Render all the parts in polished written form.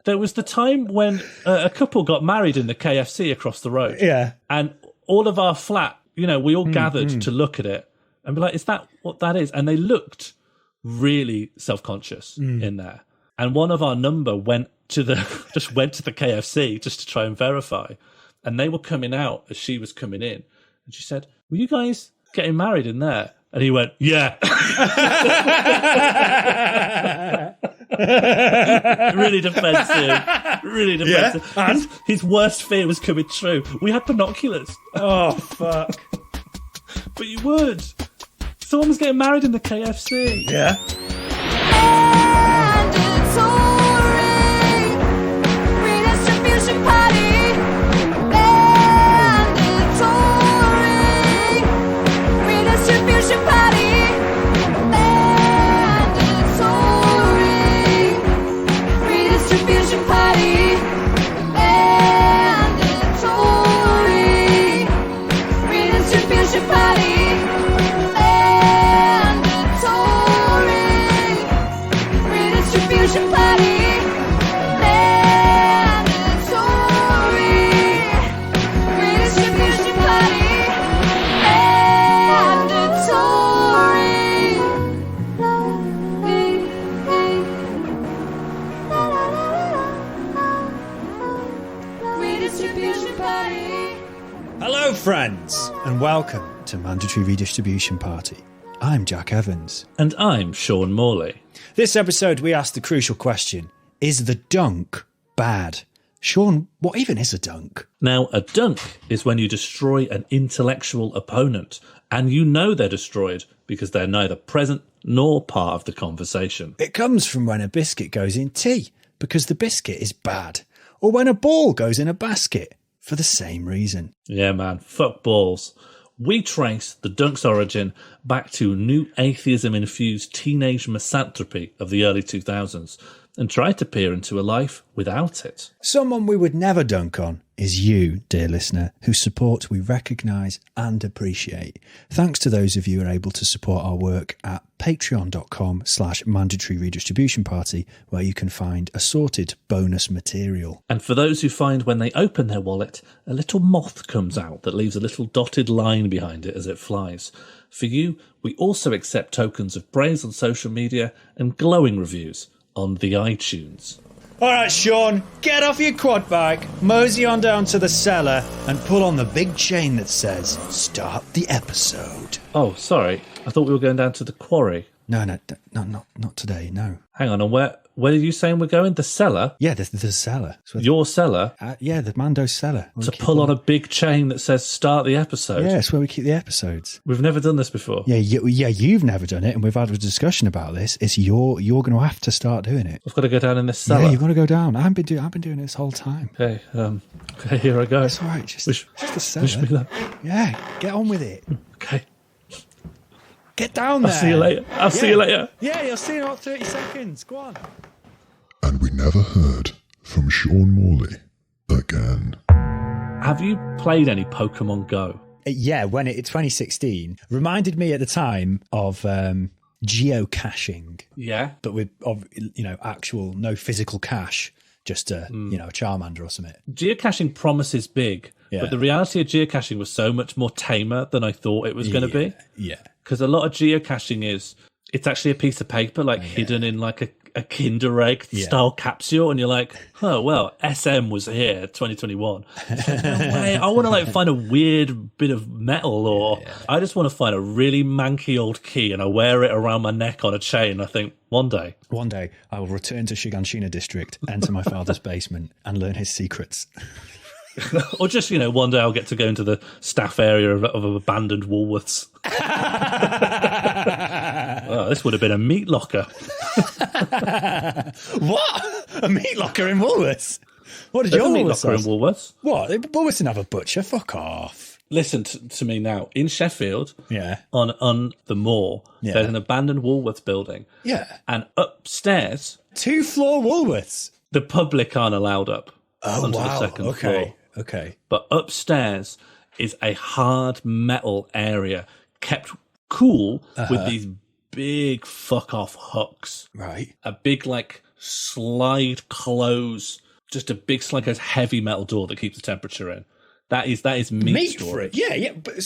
There was the time when a couple got married in the KFC across the road. Yeah. And all of our flat, we all gathered to look at it and be like, is that what that is? And they looked really self-conscious in there. And one of our number went to the KFC just to try and verify. And they were coming out as she was coming in. And she said, were you guys getting married in there? And he went, yeah. Really defensive. Really defensive. Yeah? His worst fear was coming true. We had binoculars. Oh, fuck. But you would. Someone was getting married in the KFC. Yeah. Mandatory redistribution party. Mandatory redistribution party. Mandatory redistribution party. Mandatory redistribution party. Redistribution party. Mandatory redistribution party. Mandatory redistribution party. Hello, friends, and welcome to Mandatory Redistribution Party. I'm Jack Evans. And I'm Sean Morley. This episode, we asked the crucial question, is the dunk bad? Sean, what even is a dunk? Now, a dunk is when you destroy an intellectual opponent, and you know they're destroyed because they're neither present nor part of the conversation. It comes from when a biscuit goes in tea, because the biscuit is bad. Or when a ball goes in a basket, for the same reason. Yeah, man, fuck balls. We trace the dunk's origin back to new atheism-infused teenage misanthropy of the early 2000s and try to peer into a life without it. Someone we would never dunk on is you, dear listener, whose support we recognise and appreciate. Thanks to those of you who are able to support our work at patreon.com/mandatory redistribution party, where you can find assorted bonus material. And for those who find when they open their wallet, a little moth comes out that leaves a little dotted line behind it as it flies. For you, we also accept tokens of praise on social media and glowing reviews on the iTunes. All right, Sean, get off your quad bike, mosey on down to the cellar and pull on the big chain that says, start the episode. Oh, sorry. I thought we were going down to the quarry. No, not today, no. Hang on, and where are you saying we're going? The cellar? Yeah, the cellar. Your cellar? Yeah, the Mando's cellar. To pull on a big chain that says start the episode? Yeah, it's where we keep the episodes. We've never done this before. Yeah, you've never done it, and we've had a discussion about this. It's you're going to have to start doing it. I've got to go down in this cellar? Yeah, you've got to go down. I've been doing it this whole time. Okay, here I go. It's all right, just the cellar. Wish me luck. Yeah, get on with it. Okay. Get down there. I'll see you later. I'll see you later. Yeah, you'll see you in about 30 seconds. Go on. And we never heard from Sean Morley again. Have you played any Pokemon Go? Yeah, when it's 2016. Reminded me at the time of geocaching. Yeah. But with, actual, no physical cache. Just a Charmander or something. Geocaching promises big, but the reality of geocaching was so much more tamer than I thought it was going to be. Yeah. Because a lot of geocaching it's actually a piece of paper, hidden in like a Kinder Egg style capsule, and you're like, oh, well, SM was here, 2021. It's like, no way, I want to find a weird bit of metal, or I just want to find a really manky old key and I wear it around my neck on a chain. I think one day I will return to Shiganshina district, enter my father's basement and learn his secrets. Or just, one day I'll get to go into the staff area of abandoned Woolworths. Oh, this would have been a meat locker. What? A meat locker in Woolworths? What did There's your a meat Woolworths locker in say? Woolworths? What? Woolworths didn't have a butcher. Fuck off. Listen to me now. In Sheffield, Yeah. on the moor, there's an abandoned Woolworths building. Yeah. And upstairs, 2-floor Woolworths. the public aren't allowed up onto the second floor. Okay. But upstairs is a hard metal area kept cool with these big fuck off hooks. Right. A big slide close, just a big slide close heavy metal door that keeps the temperature in. That is meat storage. Yeah. But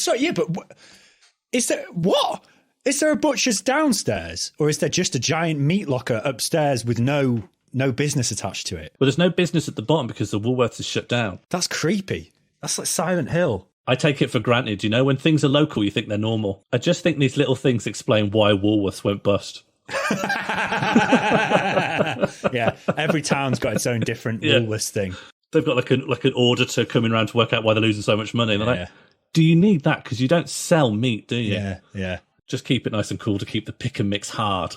is there what? Is there a butcher's downstairs, or is there just a giant meat locker upstairs with no business attached to it? Well, there's no business at the bottom because the Woolworths is shut down. That's creepy. That's like Silent Hill. I take it for granted. You know, when things are local, you think they're normal. I just think these little things explain why Woolworths went bust. Yeah, every town's got its own different Woolworths thing. They've got like an auditor coming around to work out why they're losing so much money. And they're like, do you need that? Because you don't sell meat, do you? Yeah. Just keep it nice and cool to keep the pick and mix hard.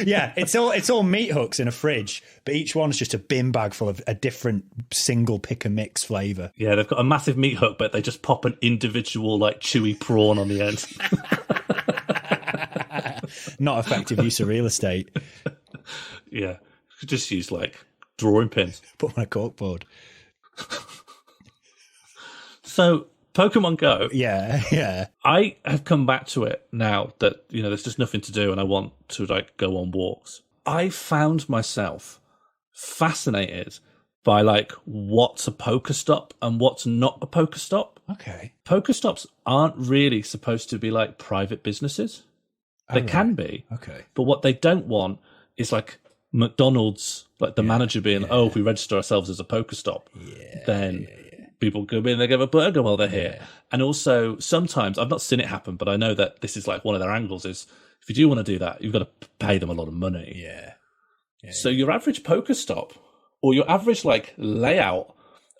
Yeah, it's all meat hooks in a fridge, but each one's just a bin bag full of a different single pick and mix flavour. Yeah, they've got a massive meat hook, but they just pop an individual like chewy prawn on the end. Not effective use of real estate. Yeah, just use like drawing pins. Put on a corkboard. So Pokemon Go. Yeah. I have come back to it now that, you know, there's just nothing to do and I want to like go on walks. I found myself fascinated by like what's a Pokestop and what's not a Pokestop. Okay. Pokestops aren't really supposed to be like private businesses. They can be. Okay. But what they don't want is like McDonald's, like the manager being, if we register ourselves as a Pokestop, then people come in, they give a burger while they're here. And also, sometimes, I've not seen it happen, but I know that this is like one of their angles is, if you do want to do that, you've got to pay them a lot of money. Yeah. So your average Pokestop, or your average like layout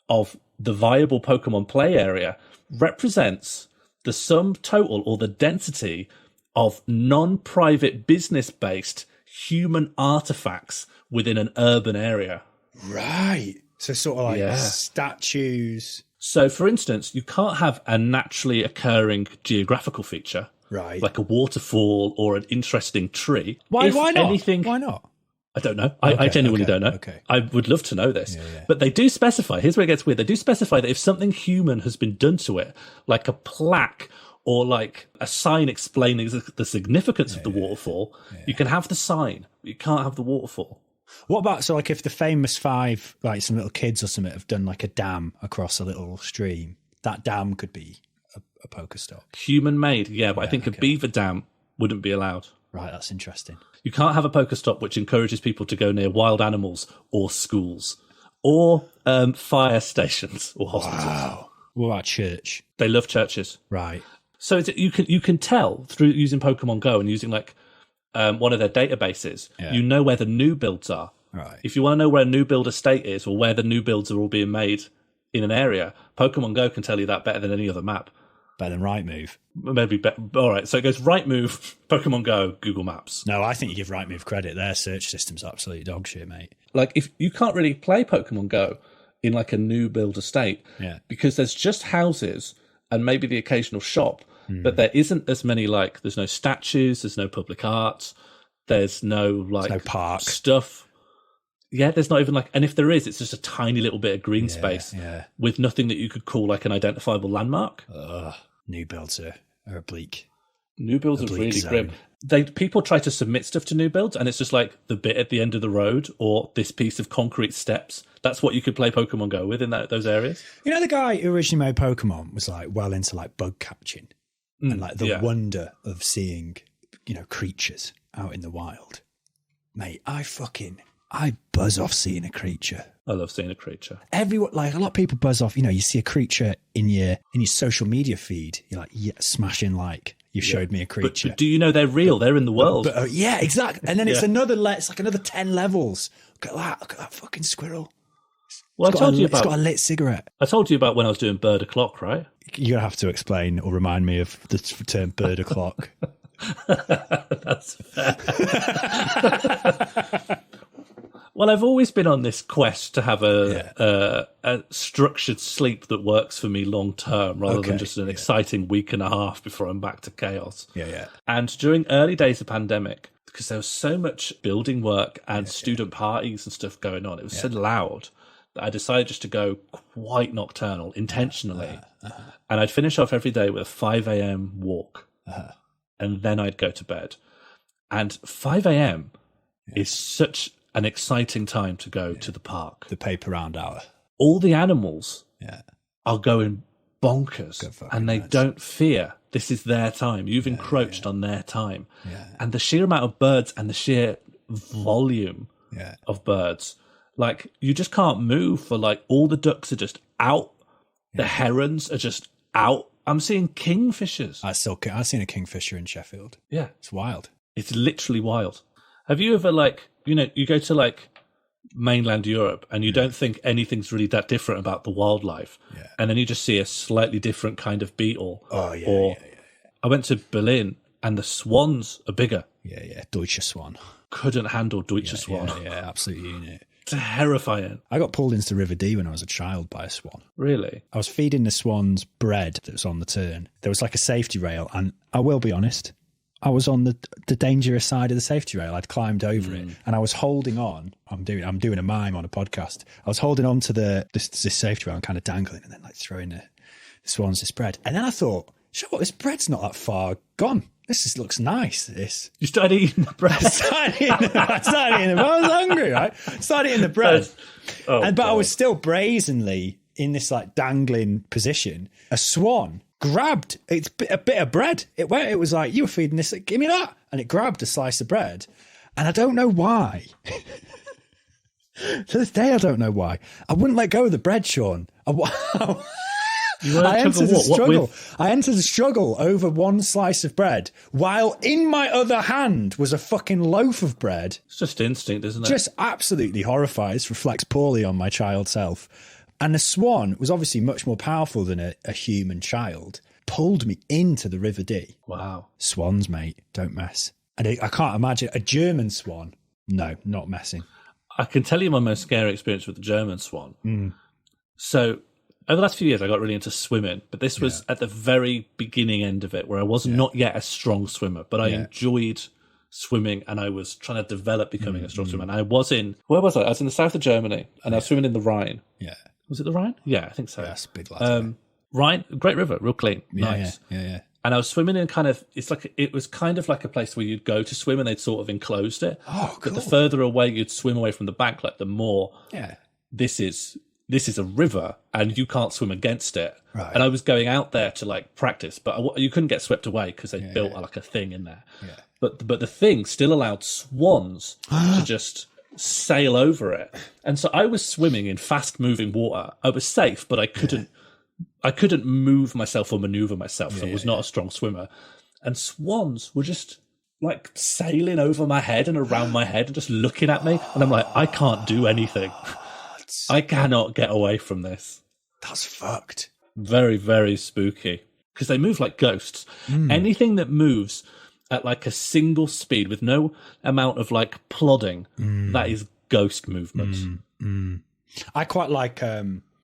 of the viable Pokemon play area, represents the sum total or the density of non-private business-based human artifacts within an urban area. Right. So sort of like statues. So, for instance, you can't have a naturally occurring geographical feature, right, like a waterfall or an interesting tree. Why not? Anything, why not? I don't know. I genuinely don't know. Okay. I would love to know this. But they do specify, here's where it gets weird, they do specify that if something human has been done to it, like a plaque or like a sign explaining the significance of the waterfall, you can have the sign, but you can't have the waterfall. What about, so like if the famous five, like some little kids or something have done like a dam across a little stream, that dam could be a Pokestop. Human made, but I think a beaver dam wouldn't be allowed. Right, that's interesting. You can't have a Pokestop which encourages people to go near wild animals or schools or fire stations or hospitals. Wow. What about church? They love churches. Right. So you can tell through using Pokemon Go and using like one of their databases, you know where the new builds are. Right. If you want to know where a new build estate is or where the new builds are all being made in an area, Pokemon Go can tell you that better than any other map. Better than Rightmove. Maybe better. All right, so it goes Rightmove, Pokemon Go, Google Maps. No, I think you give Rightmove credit. Their search system's absolute dog shit, mate. Like, if you can't really play Pokemon Go in like a new build estate because there's just houses and maybe the occasional shop, but there isn't as many, like, there's no statues, there's no public art, there's no, like, no park stuff. Yeah, there's not even like, and if there is, it's just a tiny little bit of green space with nothing that you could call like an identifiable landmark. New builds are oblique. New builds are really grim. People try to submit stuff to new builds, and it's just like the bit at the end of the road or this piece of concrete steps. That's what you could play Pokemon Go with in those areas. You know, the guy who originally made Pokemon was like well into like bug catching and like the wonder of seeing, you know, creatures out in the wild. Mate, I buzz off seeing a creature. I love seeing a creature. Everyone, like a lot of people buzz off. You know, you see a creature in your social media feed. You're like, smashing like you showed me a creature. But do you know they're real? They're in the world. Yeah, exactly. And then it's it's like another 10 levels. Look at that fucking squirrel. Well, it's got a lit cigarette. I told you about when I was doing bird o'clock, right? You're gonna have to explain or remind me of the term bird o'clock. That's fair. Well, I've always been on this quest to have a structured sleep that works for me long term, rather than just an exciting week and a half before I'm back to chaos. Yeah. And during early days of pandemic, because there was so much building work and student parties and stuff going on, it was so loud that I decided just to go quite nocturnal intentionally. And I'd finish off every day with a 5 a.m. walk. And then I'd go to bed. And 5 a.m., is such an exciting time to go to the park. The paper round hour. All the animals Yeah. are going bonkers, and they don't fear. This is their time. You've encroached on their time. Yeah. And the sheer amount of birds and the sheer volume of birds, like, you just can't move for, like, all the ducks are just out. The herons are just out. I'm seeing kingfishers. I've seen a kingfisher in Sheffield. Yeah. It's wild. It's literally wild. Have you ever, like, you go to, like, mainland Europe and you don't think anything's really that different about the wildlife, and then you just see a slightly different kind of beetle. I went to Berlin and the swans are bigger. Deutsche Swan. Couldn't handle Deutsche Swan. Absolute unit. Terrifying. I got pulled into the River Dee when I was a child by a swan. Really? I was feeding the swans bread that was on the turn. There was like a safety rail, and I will be honest, I was on the dangerous side of the safety rail. I'd climbed over it, and I was holding on. I'm doing a mime on a podcast. I was holding on to this safety rail and kind of dangling, and then like throwing the swans this bread. And then I thought, sure, this bread's not that far gone. Looks nice. This. You started eating the bread. I started eating the bread. I was hungry, right? Started eating the bread, but I was still brazenly in this like dangling position. A swan grabbed a bit of bread. It was like, you were feeding this, give me that. And it grabbed a slice of bread. And I don't know why. To this day, I don't know why. I wouldn't let go of the bread, Sean. I entered the struggle over one slice of bread, while in my other hand was a fucking loaf of bread. It's just instinct, isn't it? Just absolutely horrified. This reflects poorly on my child self. And the swan was obviously much more powerful than a human child. Pulled me into the River Dee. Wow. Swans, mate, don't mess. And I can't imagine a German swan. No, not messing. I can tell you my most scary experience with the German swan. So over the last few years, I got really into swimming, but this was at the very beginning end of it, where I was not yet a strong swimmer, but I enjoyed swimming, and I was trying to develop becoming a strong swimmer. And I was in the south of Germany, and I was swimming in the Rhine. Yeah. Was it the Rhine? Yeah, I think so. Yeah, that's a big lad. Rhine, great river, real clean, nice. Yeah. And I was swimming in it was kind of like a place where you'd go to swim, and they'd sort of enclosed it. Oh, cool. But the further away you'd swim away from the bank, like the more this is a river and you can't swim against it. Right. And I was going out there to like practice, but you couldn't get swept away because they built like a thing in there. Yeah. But the thing still allowed swans to just sail over it. And so I was swimming in fast moving water. I was safe, but I couldn't move myself or maneuver myself. So I was not a strong swimmer. And swans were just like sailing over my head and around my head and just looking at me. And I'm like, I can't do anything. I cannot get away from this. That's fucked. Very, very spooky. Because they move like ghosts. Anything that moves at like a single speed with no amount of like plodding, that is ghost movement. I quite like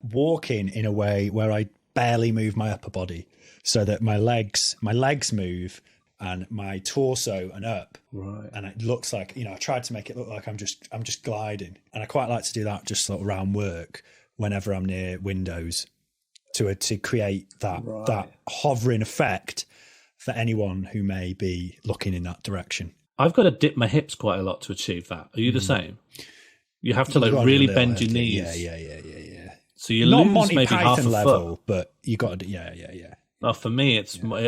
walking in a way where I barely move my upper body, so that my legs move and my torso and up. Right. And it looks like, I tried to make it look like I'm just gliding. And I quite like to do that just sort of around work whenever I'm near windows to create that hovering effect for anyone who may be looking in that direction. I've got to dip my hips quite a lot to achieve that. Are you the same? You have to like really bend your knees. Yeah. So you not lose Monty maybe Python half a level, foot. but you got to, yeah. No, for me,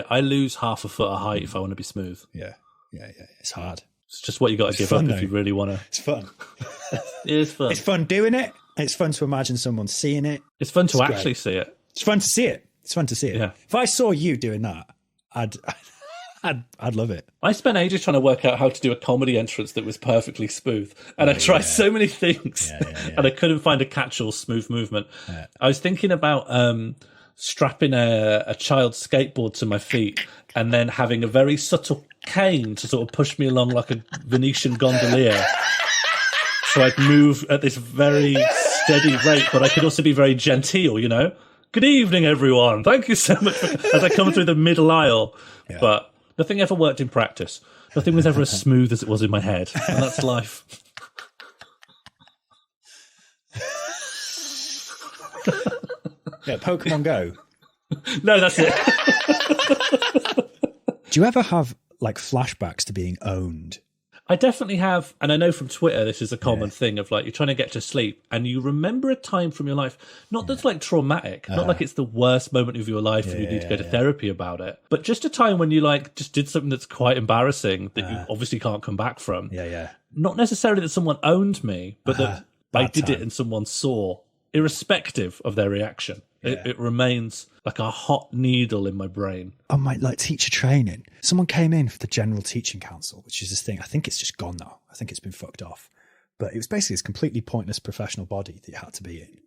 I lose half a foot of height if I want to be smooth. Yeah. It's hard. It's just what you got to give fun, up if you really want to. It's fun. It is fun. It's fun doing it. It's fun to imagine someone seeing it. It's fun to actually see it. It's fun to see it. Yeah. If I saw you doing that, I'd love it. I spent ages trying to work out how to do a comedy entrance that was perfectly smooth, and I tried so many things, and I couldn't find a catch-all smooth movement. Yeah. I was thinking about strapping a child's skateboard to my feet, and then having a very subtle cane to sort of push me along like a Venetian gondolier. So I'd move at this very steady rate, but I could also be very genteel, Good evening, everyone. Thank you so much as I come through the middle aisle. Yeah. But nothing ever worked in practice. Nothing was ever as smooth as it was in my head. And that's life. Yeah, Pokemon Go. No, that's it. Do you ever have like flashbacks to being owned? I definitely have, and I know from Twitter this is a common thing of like you're trying to get to sleep and you remember a time from your life, not that's like traumatic, not like it's the worst moment of your life and you need to go to therapy about it, but just a time when you like just did something that's quite embarrassing that you obviously can't come back from. Not necessarily that someone owned me, but that I did it and someone saw, irrespective of their reaction. It remains like a hot needle in my brain. On my like teacher training, someone came in for the General Teaching Council, which is this thing. I think it's just gone now. I think it's been fucked off. But it was basically this completely pointless professional body that you had to be in.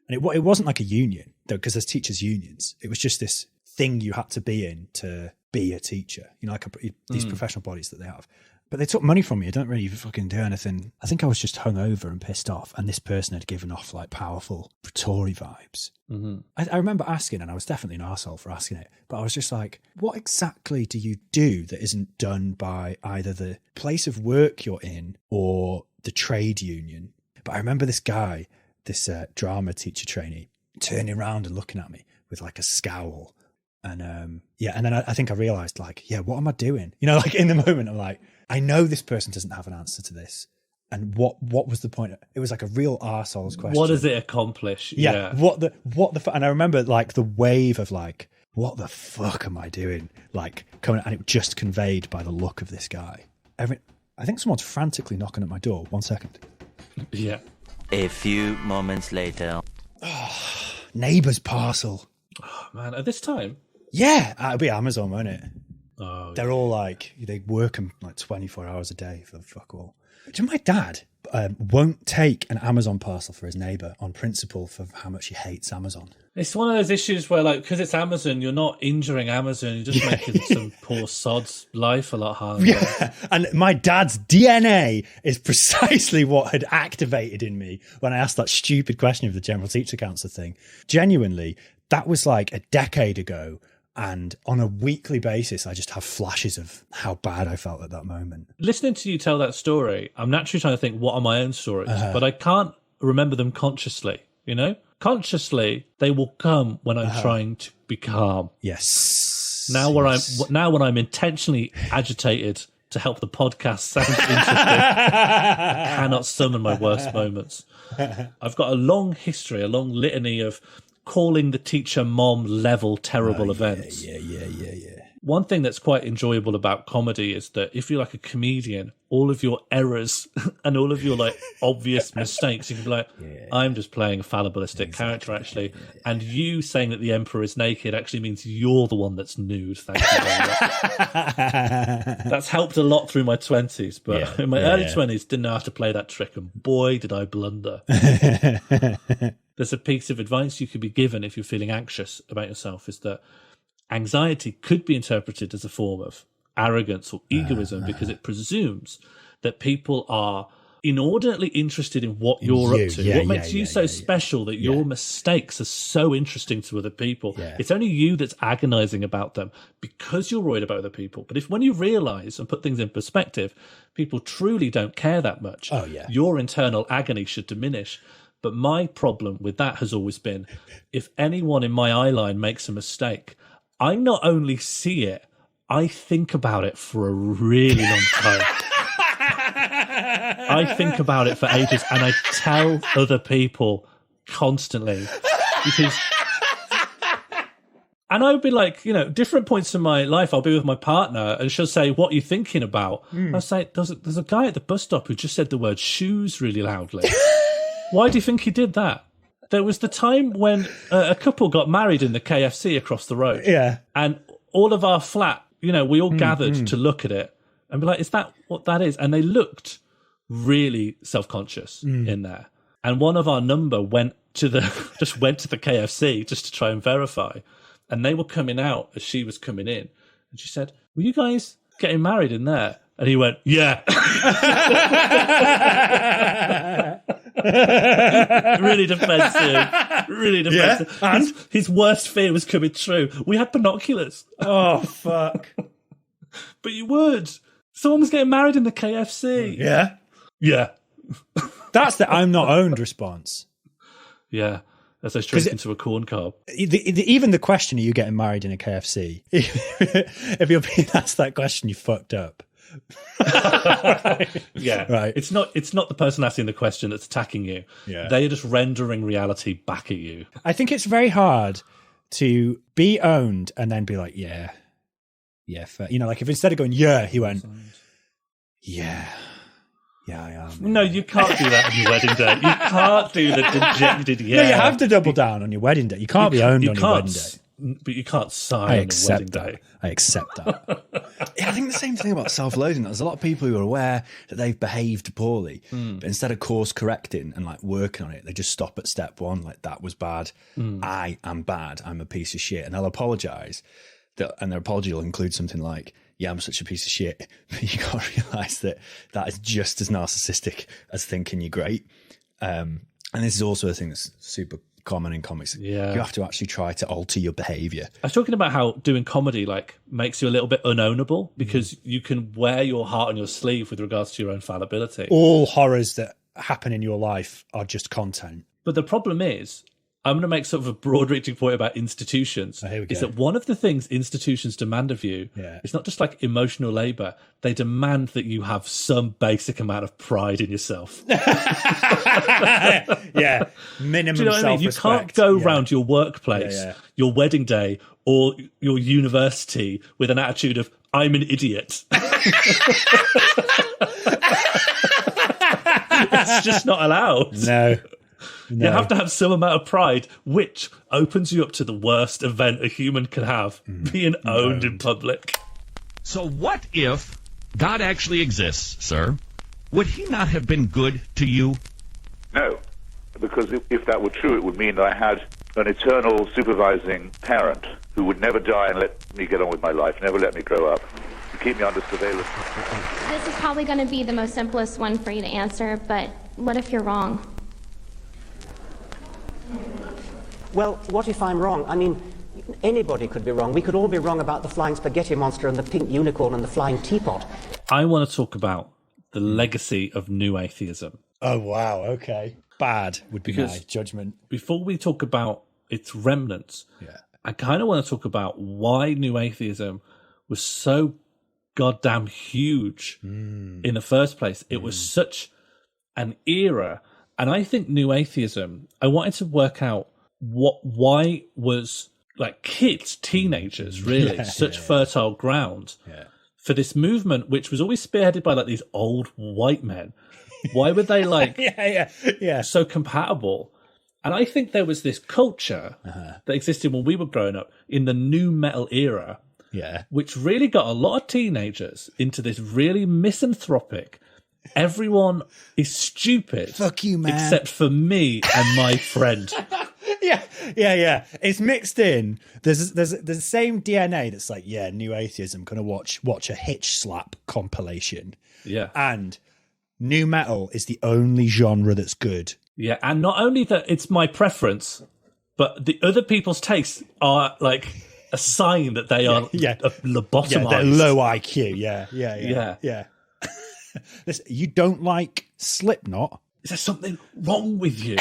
And it wasn't like a union, though, because there's teachers' unions. It was just this thing you had to be in to be a teacher, you know, like these professional bodies that they have. But they took money from me. I don't really fucking do anything. I think I was just hungover and pissed off. And this person had given off like powerful Tory vibes. Mm-hmm. I remember asking, and I was definitely an arsehole for asking it, but I was just like, what exactly do you do that isn't done by either the place of work you're in or the trade union? But I remember this guy, this drama teacher trainee, turning around and looking at me with like a scowl. And and then I think I realised like, what am I doing? You know, like in the moment I'm like, I know this person doesn't have an answer to this. And what was the point? It was like a real arsehole's question. What does it accomplish? Yeah. What the and I remember like the wave of like, what the fuck am I doing? Like coming, and it just conveyed by the look of this guy. I think someone's frantically knocking at my door. 1 second. Yeah. A few moments later. Neighbour's parcel. Oh, man, at this time? Yeah, it'll be Amazon, won't it? Oh, they're all like, they work them like 24 hours a day for fuck all. Do you know my dad won't take an Amazon parcel for his neighbour on principle for how much he hates Amazon? It's one of those issues where, like, because it's Amazon, you're not injuring Amazon, you're just making some poor sod's life a lot harder. Yeah, and my dad's DNA is precisely what had activated in me when I asked that stupid question of the General Teacher Council thing. Genuinely, that was like a decade ago. And on a weekly basis, I just have flashes of how bad I felt at that moment. Listening to you tell that story, I'm naturally trying to think, what are my own stories? But I can't remember them consciously, you know? Consciously, they will come when I'm trying to be calm. Yes. Now when I'm intentionally agitated to help the podcast sound interesting, I cannot summon my worst moments. I've got a long history, a long litany of calling the teacher mom level terrible events. Yeah. One thing that's quite enjoyable about comedy is that if you're like a comedian, all of your errors and all of your like obvious mistakes, you can be like, I'm just playing a fallibilistic character actually. And you saying that the emperor is naked actually means you're the one that's nude. Thank you very much. That's helped a lot through my 20s, but in my early 20s, didn't know how to play that trick. And boy, did I blunder. There's a piece of advice you could be given if you're feeling anxious about yourself is that anxiety could be interpreted as a form of arrogance or egoism because it presumes that people are inordinately interested in what you're up to. What makes you so special that your mistakes are so interesting to other people. It's only you that's agonizing about them because you're worried about other people. But when you realize and put things in perspective, people truly don't care that much. Your internal agony should diminish. But my problem with that has always been, if anyone in my eye line makes a mistake, I not only see it, I think about it for a really long time. I think about it for ages, and I tell other people constantly. And I would be like, you know, different points in my life, I'll be with my partner, and she'll say, what are you thinking about? I'll say, there's a guy at the bus stop who just said the word shoes really loudly. Why do you think he did that? There was the time when a couple got married in the KFC across the road. Yeah. And all of our flat, you know, we all gathered to look at it and be like, is that what that is? And they looked really self-conscious in there. And one of our number went to the KFC just to try and verify. And they were coming out as she was coming in. And she said, were you guys getting married in there? And he went, yeah. Really defensive. Yeah? His worst fear was coming true. We had binoculars. Oh, fuck. But you would. Someone was getting married in the KFC. Yeah? Yeah. That's the I'm not owned response. Yeah. As I straight into a corn cob. Even the question, are you getting married in a KFC? If you're being asked that question, you fucked up. Yeah, Right. It's not the person asking the question that's attacking you. Yeah. They are just rendering reality back at you. I think it's very hard to be owned and then be like, yeah, fair. You know, like if instead of going, yeah, he went, yeah, I am. No, you can't do that on your wedding day. You can't do the dejected yeah. No, you have to double down on your wedding day. You can't be owned on your wedding day. But you can't sign I on your wedding accept that. day. I accept that. Yeah, I think the same thing about self-loathing. There's a lot of people who are aware that they've behaved poorly, but instead of course correcting and like working on it, they just stop at step one. Like, that was bad. I am bad. I'm a piece of shit. And they'll apologize. And their apology will include something like, yeah, I'm such a piece of shit. But you got to realize that is just as narcissistic as thinking you're great. And this is also a thing that's super common in comics. Yeah. You have to actually try to alter your behavior. I was talking about how doing comedy like makes you a little bit unownable because you can wear your heart on your sleeve with regards to your own fallibility. All horrors that happen in your life are just content. But the problem is, I'm going to make sort of a broad-reaching point about institutions. Oh, here we go. Is that one of the things institutions demand of you? Yeah. It's not just like emotional labor. They demand that you have some basic amount of pride in yourself. Yeah, minimum Do you know what I mean? You can't go around your workplace, your wedding day, or your university with an attitude of, I'm an idiot. It's just not allowed. No. You have to have some amount of pride, which opens you up to the worst event a human can have, being owned in public. So what if God actually exists, sir? Would he not have been good to you? No, because if that were true, it would mean that I had an eternal supervising parent who would never die and let me get on with my life, never let me grow up, to keep me under surveillance. This is probably going to be the most simplest one for you to answer, but what if you're wrong? Well, what if I'm wrong? I mean, anybody could be wrong. We could all be wrong about the flying spaghetti monster and the pink unicorn and the flying teapot. I want to talk about the legacy of new atheism. Oh, wow. Okay. Bad would be my judgment. Before we talk about its remnants, I kind of want to talk about why new atheism was so goddamn huge in the first place. It was such an era. And I think new atheism, I wanted to work out why was like kids, teenagers, really such fertile ground for this movement, which was always spearheaded by like these old white men. Why were they like so compatible? And I think there was this culture that existed when we were growing up in the new metal era, which really got a lot of teenagers into this really misanthropic, everyone is stupid. Fuck you, man. Except for me and my friend. Yeah. It's mixed in. There's the same DNA that's like, new atheism, gonna watch a Hitch Slap compilation. Yeah. And new metal is the only genre that's good. Yeah, and not only that it's my preference, but the other people's tastes are like a sign that they are lobotomized. Yeah, they're low IQ. Yeah. Listen, you don't like Slipknot? Is there something wrong with you?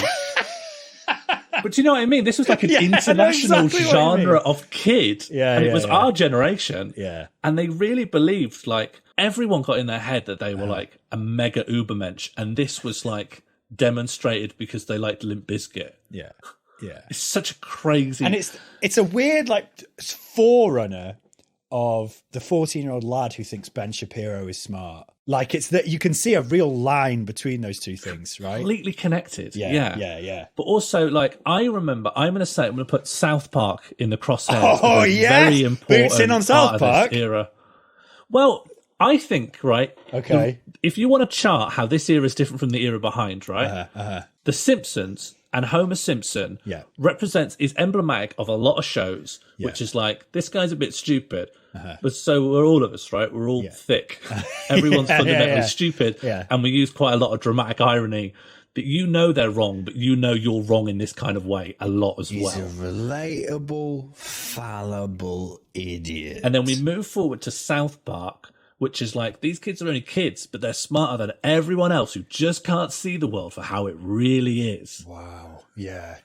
But do you know what I mean? This was like an international genre of kid. And it was our generation. Yeah. And they really believed, like, everyone got in their head that they were like a mega ubermensch. And this was like demonstrated because they liked Limp Bizkit. Yeah. It's such a crazy... And it's a weird, like, forerunner of the 14-year-old lad who thinks Ben Shapiro is smart. Like, it's that you can see a real line between those two things, right? Completely connected. Yeah. But also, like, I remember, I'm going to put South Park in the crosshairs. Oh, yeah. Very important Boots in on South Park. Era. Well, I think, right? Okay. If you want to chart how this era is different from the era behind, right? The Simpsons and Homer Simpson is emblematic of a lot of shows, which is like, this guy's a bit stupid, but so are all of us, right? We're all thick. Everyone's fundamentally stupid, and we use quite a lot of dramatic irony that you know they're wrong, but you know you're wrong in this kind of way a lot as well. He's a relatable, fallible idiot. And then we move forward to South Park, which is like, these kids are only kids, but they're smarter than everyone else who just can't see the world for how it really is. Wow. Yeah.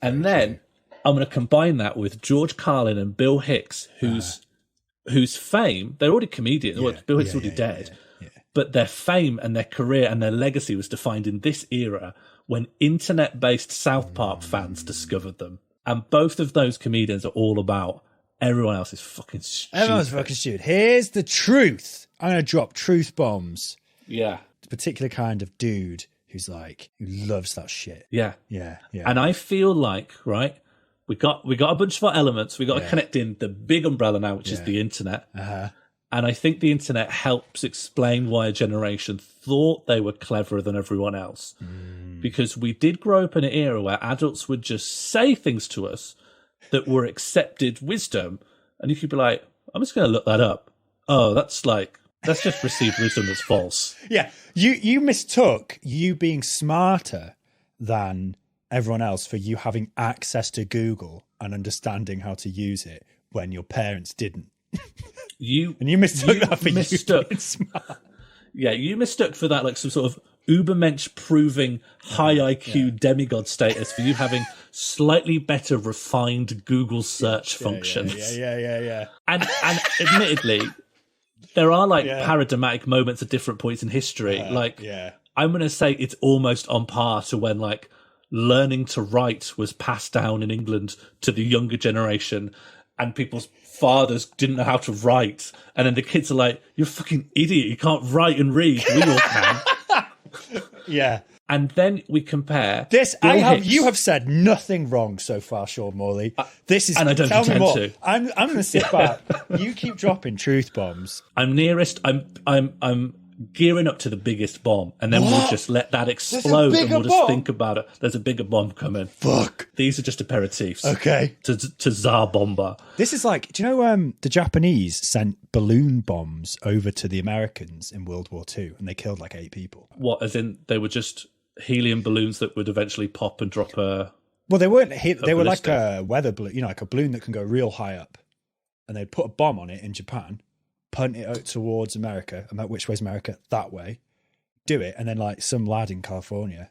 And then I'm going to combine that with George Carlin and Bill Hicks, whose fame, they're already comedians, Bill Hicks is already dead, but their fame and their career and their legacy was defined in this era when internet-based South Park fans discovered them. And both of those comedians are all about everyone else is fucking stupid. Everyone's fucking stupid. Here's the truth. I'm going to drop truth bombs. Yeah. The particular kind of dude who loves that shit. Yeah. Yeah. And I feel like, right, we got a bunch of our elements. We got to connect in the big umbrella now, which is the internet. And I think the internet helps explain why a generation thought they were cleverer than everyone else. Because we did grow up in an era where adults would just say things to us that were accepted wisdom. And you could be like, I'm just going to look that up. Oh, that's just received wisdom that's false. Yeah. You mistook you being smarter than everyone else for you having access to Google and understanding how to use it when your parents didn't. You mistook that for you being smart. Yeah, you mistook for that like some sort of Ubermensch proving high IQ demigod status for you having slightly better refined Google search functions. Yeah. And admittedly, there are paradigmatic moments at different points in history. I'm going to say it's almost on par to when learning to write was passed down in England to the younger generation and people's fathers didn't know how to write. And then the kids are like, you're a fucking idiot. You can't write and read. We all can. Yeah. And then we compare this. You have said nothing wrong so far, Sean Morley. This is, and I don't tell me intend more. to. I'm going to sit back. You keep dropping truth bombs. I'm gearing up to the biggest bomb, and then we'll just let that explode, and we'll just think about it. There's a bigger bomb coming. Fuck. These are just aperitifs. Okay. To Tsar Bomba. This is do you know the Japanese sent balloon bombs over to the Americans in World War II, and they killed 8 people. What, as in they were just helium balloons that would eventually pop and drop a... Well, they weren't. They were like a weather balloon, like a balloon that can go real high up, and they'd put a bomb on it in Japan, punt it out towards America, and which way's America? That way. Do it, and then some lad in California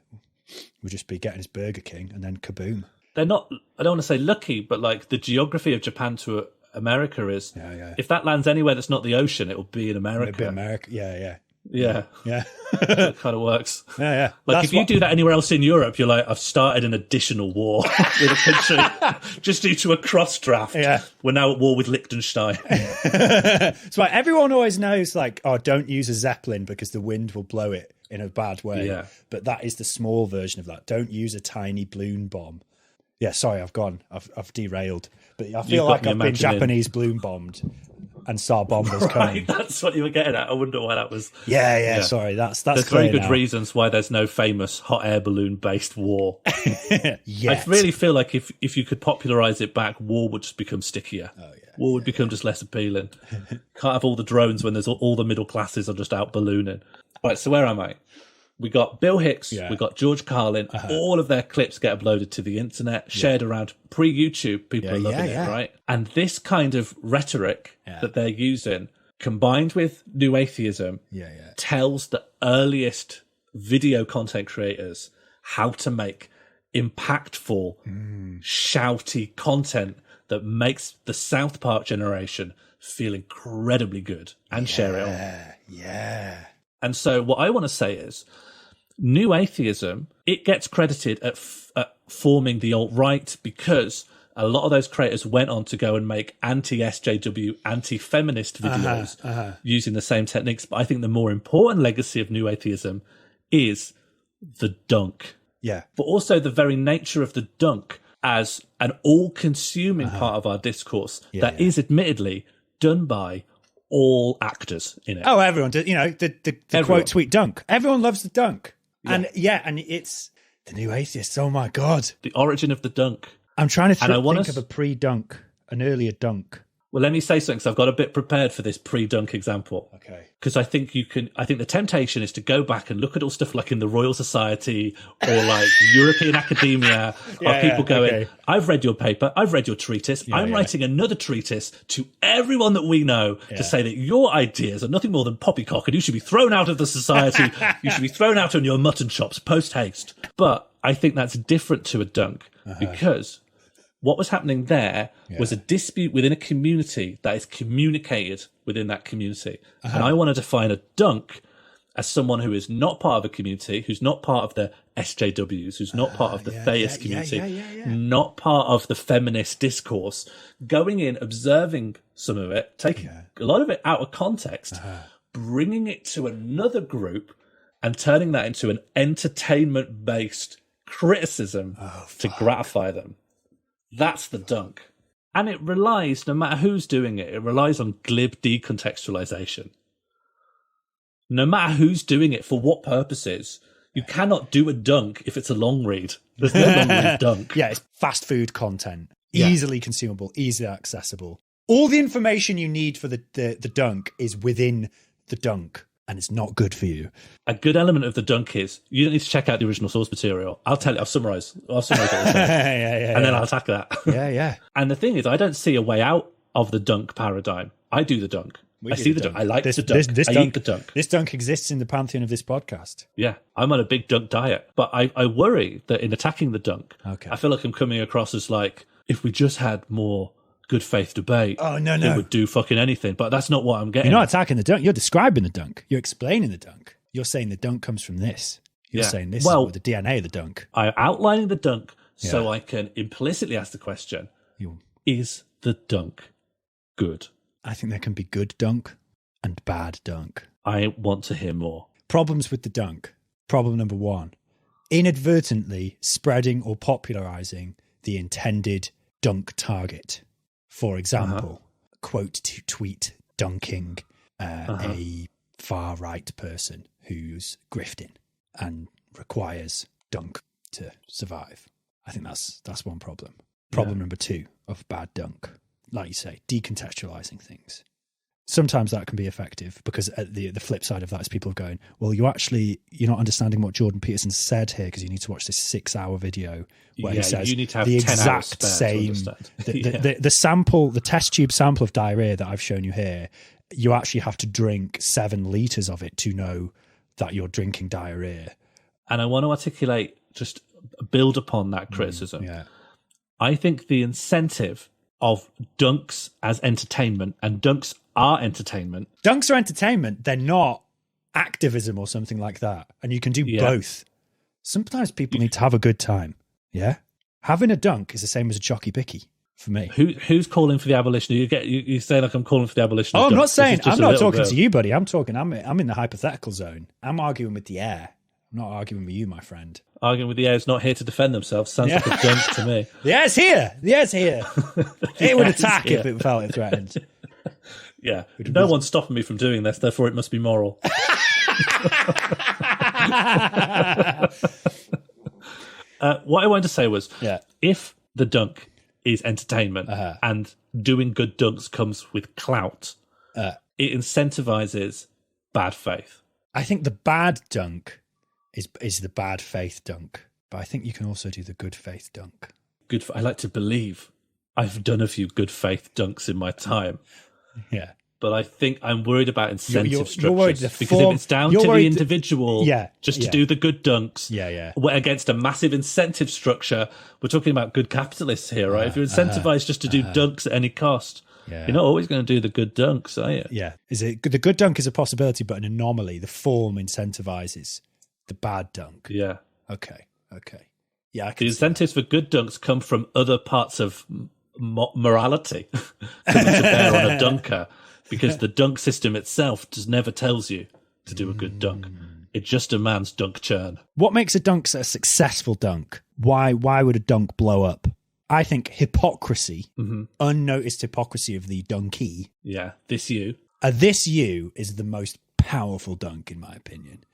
would just be getting his Burger King, and then kaboom. They're not, I don't want to say lucky, but the geography of Japan to America is, if that lands anywhere that's not the ocean, it will be in America. It'll be America, yeah. That kind of works. Yeah. If you do that anywhere else in Europe, you're I've started an additional war with a country just due to a cross draft. Yeah. We're now at war with Liechtenstein. It's why everyone always knows don't use a Zeppelin because the wind will blow it in a bad way. Yeah. But that is the small version of that. Don't use a tiny balloon bomb. Yeah, sorry, I've derailed. But I feel like I've been Japanese balloon bombed. And Tsar Bomba's coming. That's what you were getting at. I wonder why that was. Yeah. Sorry, that's. There's very good reasons why there's no famous hot air balloon based war. I really feel like if you could popularize it back, war would just become stickier. Oh yeah. War would become just less appealing. Can't have all the drones when there's all the middle classes are just out ballooning. Right. So where am I? We got Bill Hicks, we got George Carlin. All of their clips get uploaded to the internet, shared around. Pre-YouTube, people are loving it, right? And this kind of rhetoric that they're using, combined with New Atheism, tells the earliest video content creators how to make impactful, shouty content that makes the South Park generation feel incredibly good and share it on. Yeah. And so what I want to say is, New Atheism, it gets credited at forming the alt-right because a lot of those creators went on to go and make anti-SJW, anti-feminist videos using the same techniques. But I think the more important legacy of New Atheism is the dunk. Yeah. But also the very nature of the dunk as an all-consuming part of our discourse that is admittedly done by all actors in it. Oh, everyone does. The quote tweet dunk. Everyone loves the dunk. And it's the New Atheists. Oh my God. The origin of the dunk. I'm trying to think of a pre-dunk, an earlier dunk. Well, let me say something, because I've got a bit prepared for this pre-dunk example. Okay. Because I think the temptation is to go back and look at all stuff in the Royal Society or European academia of people going, I've read your paper, I've read your treatise, I'm writing another treatise to everyone that we know to say that your ideas are nothing more than poppycock and you should be thrown out of the society, you should be thrown out on your mutton chops post-haste. But I think that's different to a dunk because What was happening there was a dispute within a community that is communicated within that community. And I want to define a dunk as someone who is not part of a community, who's not part of the SJWs, who's not part of the theist community, not part of the feminist discourse, going in, observing some of it, taking a lot of it out of context, bringing it to another group and turning that into an entertainment-based criticism to gratify them. That's the dunk. And it relies, no matter who's doing it, it relies on glib decontextualization. No matter who's doing it, for what purposes, you cannot do a dunk if it's a long read. There's no long read dunk. Yeah, it's fast food content. Easily consumable, easily accessible. All the information you need for the dunk is within the dunk, and it's not good for you. A good element of the dunk is you don't need to check out the original source material. I'll summarize what we're saying. And then I'll attack that. Yeah. And the thing is, I don't see a way out of the dunk paradigm. I do the dunk. I see the dunk. I like the dunk. I eat the dunk. This dunk exists in the pantheon of this podcast. Yeah, I'm on a big dunk diet. But I worry that in attacking the dunk, I feel like I'm coming across as like, if we just had more good faith debate, it would do fucking anything. But that's not what I'm getting. You're not attacking the dunk. You're describing the dunk. You're explaining the dunk. You're saying the dunk comes from this. You're saying this is the DNA of the dunk. I'm outlining the dunk so I can implicitly ask the question, is the dunk good? I think there can be good dunk and bad dunk. I want to hear more. Problems with the dunk. Problem number 1, inadvertently spreading or popularizing the intended dunk target. For example, quote to tweet dunking a far-right person who's grifting and requires dunk to survive. I think that's one problem. Problem number 2 of bad dunk. Like you say, decontextualizing things. Sometimes that can be effective because the flip side of that is people going, well, you're not understanding what Jordan Peterson said here because you need to watch this 6-hour video where he says you need to have the 10 exact same, the sample, the test tube sample of diarrhea that I've shown you here, you actually have to drink 7 litres of it to know that you're drinking diarrhea. And I want to articulate, just build upon that criticism. I think the incentive of dunks as entertainment, and dunks are entertainment. Dunks are entertainment. They're not activism or something like that. And you can do both. Sometimes people need to have a good time. Yeah. Having a dunk is the same as a chocky picky for me. Who's calling for the abolition? You say like I'm calling for the abolition. I'm not saying, I'm not talking to you, buddy. I'm in the hypothetical zone. I'm arguing with the air. I'm not arguing with you, my friend. Arguing with the air is not here to defend themselves. Sounds like a dunk to me. The air's here. It would attack if it felt threatened. Yeah. No one's stopping me from doing this, therefore it must be moral. What I wanted to say was, if the dunk is entertainment and doing good dunks comes with clout, it incentivizes bad faith. I think the bad dunk is the bad faith dunk, but I think you can also do the good faith dunk. I like to believe I've done a few good faith dunks in my time. Yeah. But I think I'm worried about incentive structures. You're worried because if it's down to the individual to do the good dunks against a massive incentive structure, we're talking about good capitalists here, right? If you're incentivized just to do dunks at any cost, you're not always going to do the good dunks, are you? Yeah. The good dunk is a possibility, but an anomaly. The form incentivizes the bad dunk. Yeah. Okay. Yeah. The incentives for good dunks come from other parts of morality coming to bear on a dunker, because the dunk system itself never tells you to do a good dunk. It just demands dunk churn. What makes a dunk a successful dunk? Why would a dunk blow up? I think hypocrisy, unnoticed hypocrisy of the donkey. Yeah, this you. This you is the most powerful dunk, in my opinion.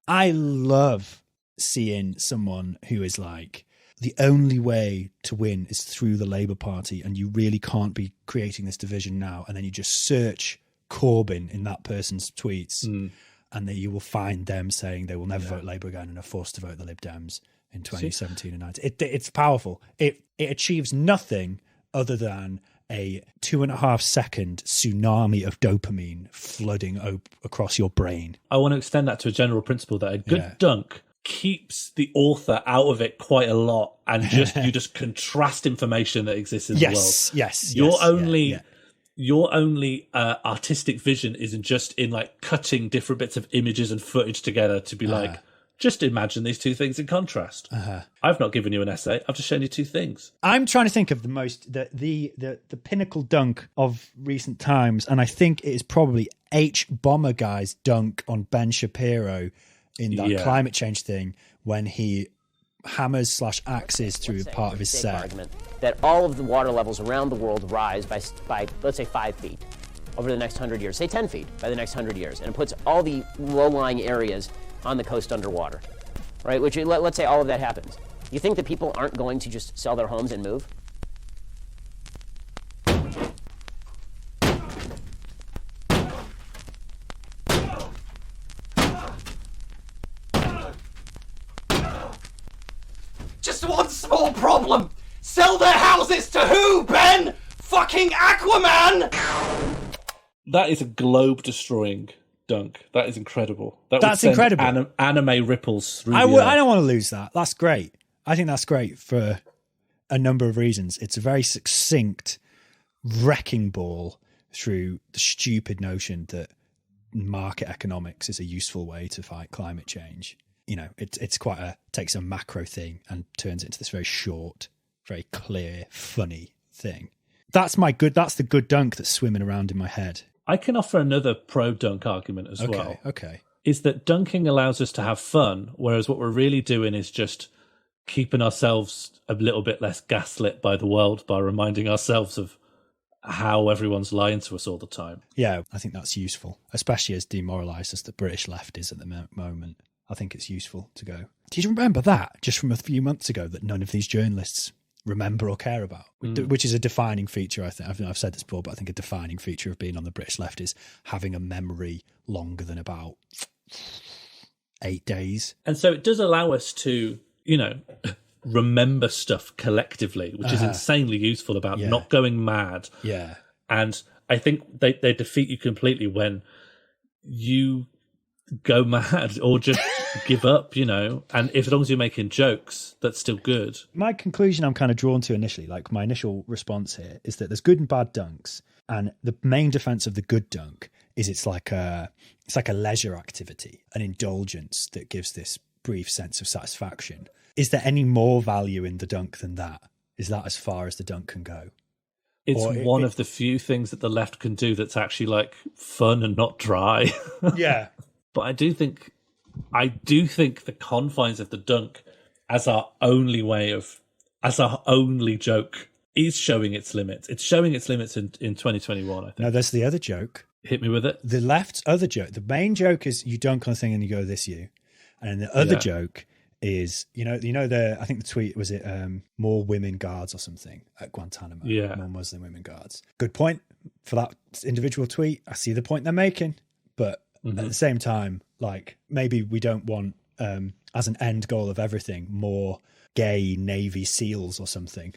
I love seeing someone who is like, the only way to win is through the Labour Party, and you really can't be creating this division now. And then you just search Corbyn in that person's tweets, and then you will find them saying they will never vote Labour again and are forced to vote the Lib Dems in 2017 and 19. It's powerful. It achieves nothing other than a 2.5 second tsunami of dopamine flooding across your brain. I want to extend that to a general principle that a good dunk keeps the author out of it quite a lot, and you just contrast information that exists in the world. Your only artistic vision isn't just in like cutting different bits of images and footage together to be like, just imagine these two things in contrast. I've not given you an essay. I've just shown you two things. I'm trying to think of the pinnacle dunk of recent times, and I think it is probably H. Bomber Guy's dunk on Ben Shapiro in that climate change thing when he hammers / axes through part of his set. Argument that all of the water levels around the world rise by let's say 5 feet over the next 100 years, say 10 feet by the next 100 years, and it puts all the low-lying areas on the coast underwater, right? Which let's say all of that happens. You think that people aren't going to just sell their homes and move? Just one small problem. Sell their houses to who, Ben? Fucking Aquaman! That is a globe-destroying dunk. That is incredible. That's incredible. Anime ripples through I don't want to lose that. That's great. I think that's great for a number of reasons. It's a very succinct wrecking ball through the stupid notion that market economics is a useful way to fight climate change. You know, it's takes a macro thing and turns it into this very short, very clear, funny thing. That's the good dunk that's swimming around in my head. I can offer another pro-dunk argument as well. Okay. Is that dunking allows us to have fun, whereas what we're really doing is just keeping ourselves a little bit less gaslit by the world by reminding ourselves of how everyone's lying to us all the time. Yeah, I think that's useful, especially as demoralised as the British left is at the moment. I think it's useful to go, did you remember that just from a few months ago that none of these journalists remember or care about, which is a defining feature. I think I've said this before, but I think a defining feature of being on the British left is having a memory longer than about 8 days. And so it does allow us to, remember stuff collectively, which is insanely useful about not going mad. Yeah. And I think they defeat you completely when you go mad or just give up, and as long as you're making jokes, that's still good. My conclusion I'm kind of drawn to initially, like my initial response here, is that there's good and bad dunks, and the main defense of the good dunk is it's like a leisure activity, an indulgence that gives this brief sense of satisfaction. Is there any more value in the dunk than that? Is that as far as the dunk can go? It's one of the few things that the left can do that's actually like fun and not dry. Yeah. But I do think the confines of the dunk as our only joke is showing its limits. It's showing its limits in 2021, I think. No, there's the other joke. Hit me with it. The left's other joke. The main joke is you dunk on a thing and you go, this you. And the other joke is, I think the tweet was it more women guards or something at Guantanamo. Yeah. More Muslim women guards. Good point for that individual tweet. I see the point they're making, but at the same time, like maybe we don't want, as an end goal of everything, more gay Navy SEALs or something.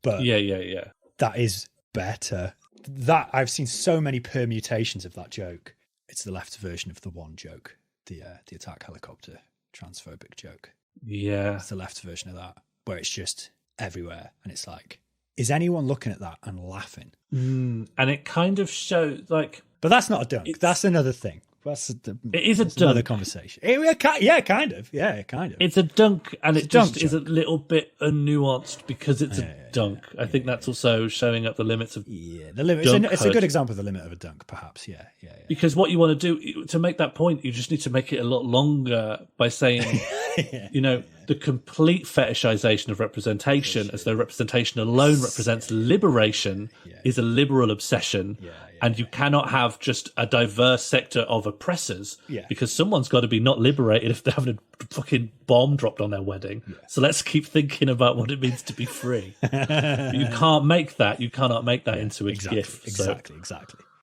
But yeah, that is better. That I've seen so many permutations of that joke. It's the left's version of the one joke, the attack helicopter transphobic joke. Yeah, it's the left's version of that, where it's just everywhere, and it's like, is anyone looking at that and laughing? And it kind of shows like, but that's not a dunk. That's another thing. It is a dunk. Another conversation. Yeah, kind of. It's a dunk, and it just is a little bit nuanced because it's a dunk. I think that's also showing up the limits of the limit. It's a good example of the limit of a dunk, perhaps. Yeah. Because what you want to do to make that point, you just need to make it a lot longer by saying, the complete fetishization of representation, as though representation alone represents liberation, is a liberal obsession. And you cannot have just a diverse sector of oppressors because someone's got to be not liberated if they're having a fucking bomb dropped on their wedding. So let's keep thinking about what it means to be free. You can't make that. You cannot make that into a GIF. Exactly.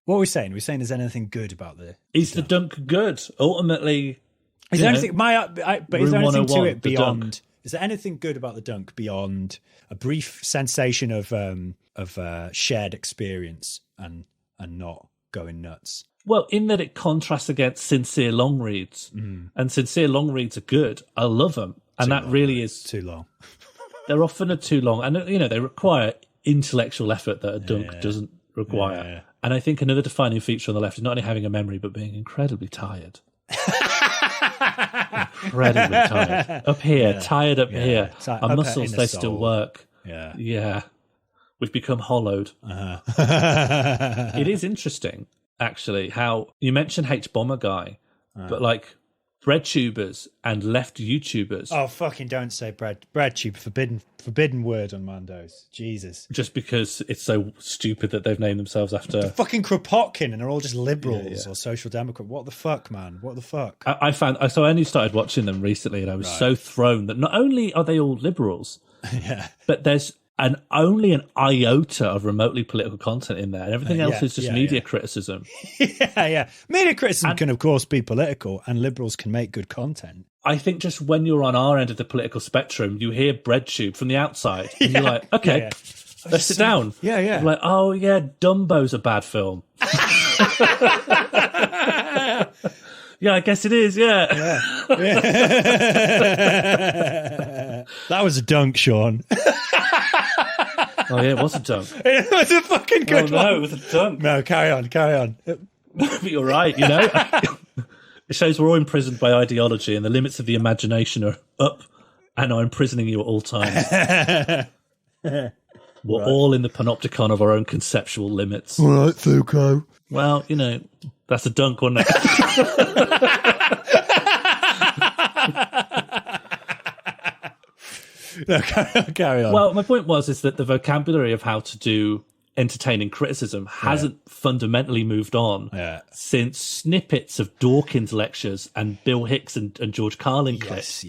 What are we saying? We're saying there's anything good about the... Is the dunk good? Ultimately... Is there anything to it beyond... Is there anything good about the dunk beyond a brief sensation of shared experience and not going nuts? Well, in that it contrasts against sincere long reads, and sincere long reads are good. I love them, and that really is too long. They're often too long, and they require intellectual effort that a dunk doesn't require. Yeah. And I think another defining feature on the left is not only having a memory, but being incredibly tired. Incredibly tired. Up here, tired up here. Our muscles, they still work. Yeah. We've become hollowed. It is interesting, actually, how you mentioned H-Bomber Guy, but like bread tubers and left YouTubers. Oh, fucking don't say bread tube. Forbidden word on Mando's. Jesus. Just because it's so stupid that they've named themselves after... The fucking Kropotkin, and they're all just liberals or social democrat. What the fuck, man? What the fuck? I only started watching them recently, and I was so thrown that not only are they all liberals, but there's only an iota of remotely political content in there, and everything else is just media criticism. Media criticism can, of course, be political, and liberals can make good content. I think just when you're on our end of the political spectrum, you hear bread tube from the outside, and you're like, okay, let's sit down. You're like, oh yeah, Dumbo's a bad film. Yeah, I guess it is, That was a dunk, Sean. Oh yeah, it was a dunk. It was a fucking good one. No, it was a dunk. No, carry on. But you're right, It shows we're all imprisoned by ideology, and the limits of the imagination are up and are imprisoning you at all times. We're all in the panopticon of our own conceptual limits. All right, Foucault. Well, that's a dunk, wasn't it? No, carry on. Well, my point is that the vocabulary of how to do entertaining criticism hasn't fundamentally moved on since snippets of Dawkins lectures and Bill Hicks and George Carlin clips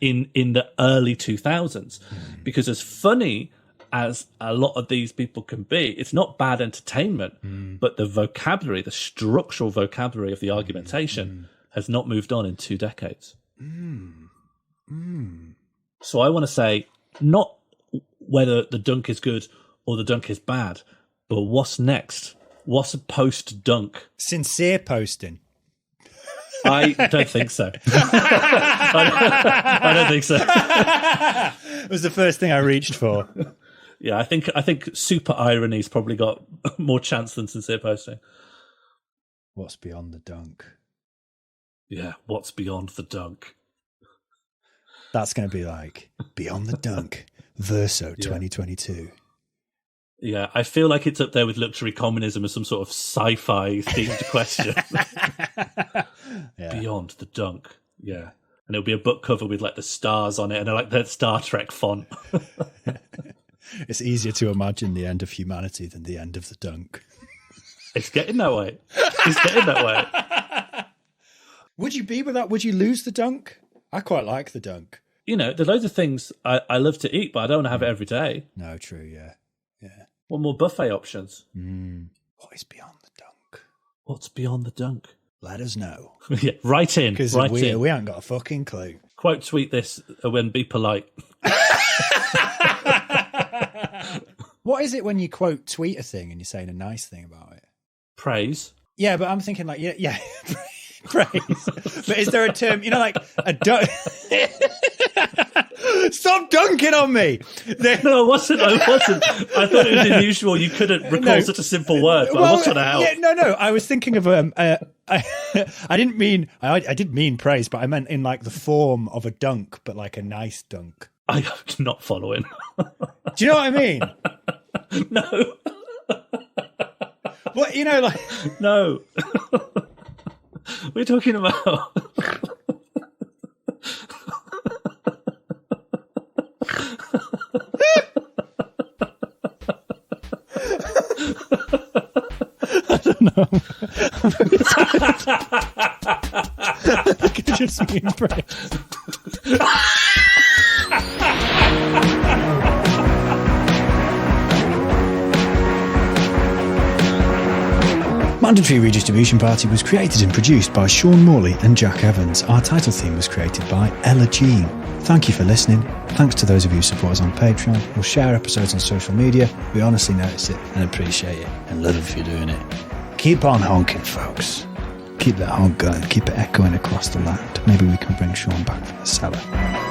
in the early 2000s. Because as funny as a lot of these people can be, it's not bad entertainment, but the vocabulary, the structural vocabulary of the argumentation has not moved on in 2 decades. So I want to say, not whether the dunk is good or the dunk is bad, but what's next? What's a post-dunk? Sincere posting. I don't think so. I don't think so. It was the first thing I reached for. Yeah, I think super irony's probably got more chance than sincere posting. What's beyond the dunk? Yeah, what's beyond the dunk? That's going to be like Beyond the Dunk, Verso 2022. Yeah, I feel like it's up there with luxury communism as some sort of sci-fi themed question. Beyond the dunk. Yeah. And it'll be a book cover with like the stars on it and like the Star Trek font. It's easier to imagine the end of humanity than the end of the dunk. It's getting that way. Would you be with that? Would you lose the dunk? I quite like the dunk. There's loads of things I love to eat, but I don't want to have it every day. No, true, yeah. Want more buffet options? What is beyond the dunk? What's beyond the dunk? Let us know. Write in. Because we haven't got a fucking clue. Quote tweet this when be polite. What is it when you quote tweet a thing and you're saying a nice thing about it? Praise. Yeah, but I'm thinking like, praise. But is there a term, like a dunk? Stop dunking on me! No, I wasn't. I thought it was unusual. You couldn't recall such a simple word, but I was trying to help. No. I was thinking of I didn't mean I did mean praise, but I meant in like the form of a dunk, but like a nice dunk. I'm not following. Do you know what I mean? No. What like no. We're talking about. I don't know. I think it just mean praise. Mandatory Redistribution Party was created and produced by Sean Morley and Jack Evans. Our title theme was created by Ella Jean. Thank you for listening. Thanks to those of you who support us on Patreon or share episodes on social media. We honestly notice it and appreciate it and love if you're doing it. Keep on honking, folks. Keep that honk going. Keep it echoing across the land. Maybe we can bring Sean back from the cellar.